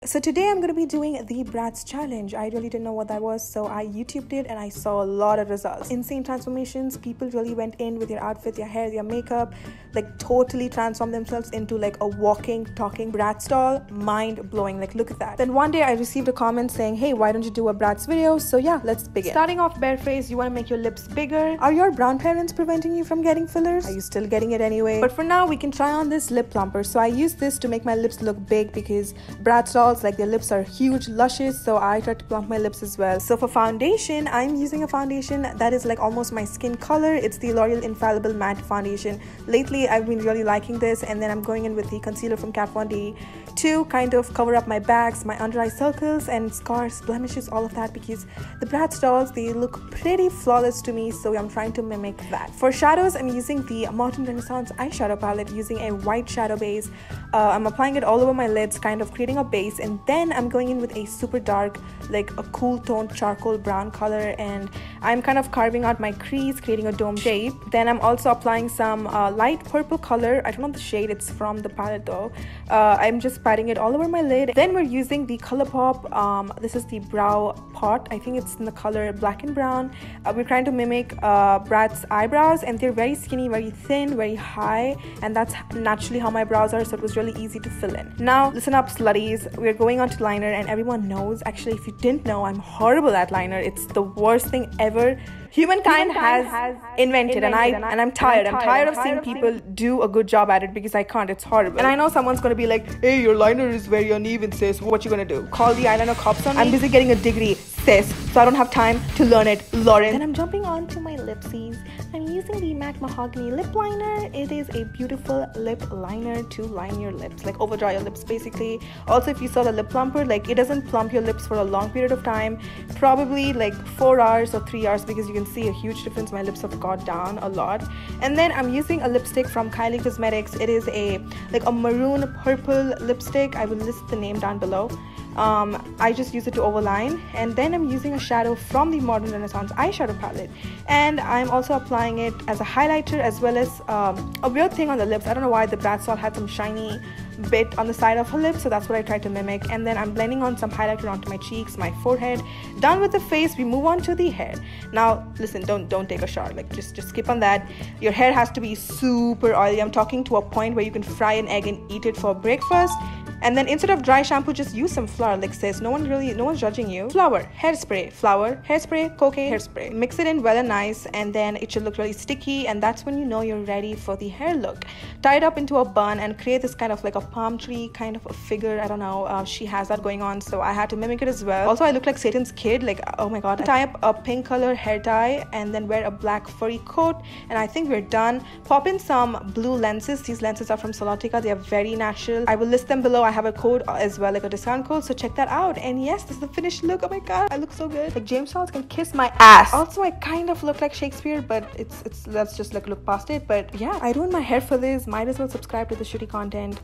So today I'm going to be doing the bratz challenge. I really didn't know what that was, so I YouTubed it and I saw a lot of results. Insane transformations. People really went in with their outfit, their hair, their makeup, like totally transformed themselves into like a walking, talking bratz doll. Mind blowing, like look at that. Then one day I received a comment saying, hey, why don't you do a bratz video? So yeah, let's begin. Starting off barefaced, you want to make your lips bigger. Are your brown parents preventing you from getting fillers? Are you still getting it anyway? But for now, we can try on this lip plumper. So I use this to make my lips look big because bratz dolls, like their lips are huge, luscious, so I try to plump my lips as well. So for foundation, I'm using a foundation that is like almost my skin color. It's the L'Oreal Infallible Matte Foundation. Lately, I've been really liking this, and then I'm going in with the concealer from Kat Von D to kind of cover up my bags, my under eye circles and scars, blemishes, all of that, because the bratz dolls, they look pretty flawless to me, so I'm trying to mimic that. For shadows, I'm using the Modern Renaissance eyeshadow palette using a white shadow base. I'm applying it all over my lids, kind of creating a base, and then I'm going in with a super dark, like a cool toned charcoal brown color, and I'm kind of carving out my crease, creating a dome shape. Then I'm also applying some light purple color. I don't know the shade, it's from the palette though. I'm just patting it all over my lid. Then we're using the ColourPop. This is the brow pot. I think it's in the color black and brown. We're trying to mimic Bratz eyebrows, and they're very skinny, very thin, very high, and that's naturally how my brows are, so it was really easy to fill in. Now listen up, slutties, we're going on to liner, and everyone knows, actually if you didn't know, I'm horrible at liner. It's the worst thing ever humankind has invented, and I'm tired. I'm tired of seeing people do a good job at it, because I can't. It's horrible. And I know someone's gonna be like, hey, your liner is very uneven, sis. What you gonna do? Call the eyeliner cops on me? I'm busy getting a degree, sis, so I don't have time to learn it, Lauren. Then I'm jumping on to my lipsies. I'm using the MAC Mahogany lip liner. It is a beautiful lip liner to line your lips, like overdraw your lips basically. Also, if you saw the lip plumper, like it doesn't plump your lips for a long period of time, probably like 4 hours or 3 hours, because you can see a huge difference. My lips have got down a lot. And then I'm using a lipstick from Kylie Cosmetics. It is a like a maroon purple lipstick. I will list the name down below. I just use it to overline, and then I'm using a shadow from the Modern Renaissance eyeshadow palette, and I'm also applying it as a highlighter, as well as a weird thing on the lips. I don't know why the bratz doll had some shiny bit on the side of her lips, so that's what I tried to mimic. And then I'm blending on some highlighter onto my cheeks, my forehead. Done with the face, we move on to the hair. Now listen, don't take a shower, like just skip on that. Your hair has to be super oily. I'm talking to a point where you can fry an egg and eat it for breakfast. And then instead of dry shampoo, just use some flour, like sis. No one's judging you. Flour, hairspray, cocaine, hairspray. Mix it in well and nice, and then it should look really sticky, and that's when you know you're ready for the hair look. Tie it up into a bun and create this kind of like a palm tree kind of a figure. I don't know, she has that going on, so I had to mimic it as well. Also, I look like Satan's kid, like oh my god. Tie up a pink color hair tie, and then wear a black furry coat, and I think we're done. Pop in some blue lenses. These lenses are from Solotica. They are very natural. I will list them below. I have a code as well, like a discount code, so check that out. And yes, this is the finished look. Oh my god, I look so good. Like James Charles can kiss my ass. Also, I kind of look like Shakespeare, but it's let's just like look past it. But yeah, I ruined my hair for this. Might as well subscribe to the shitty content.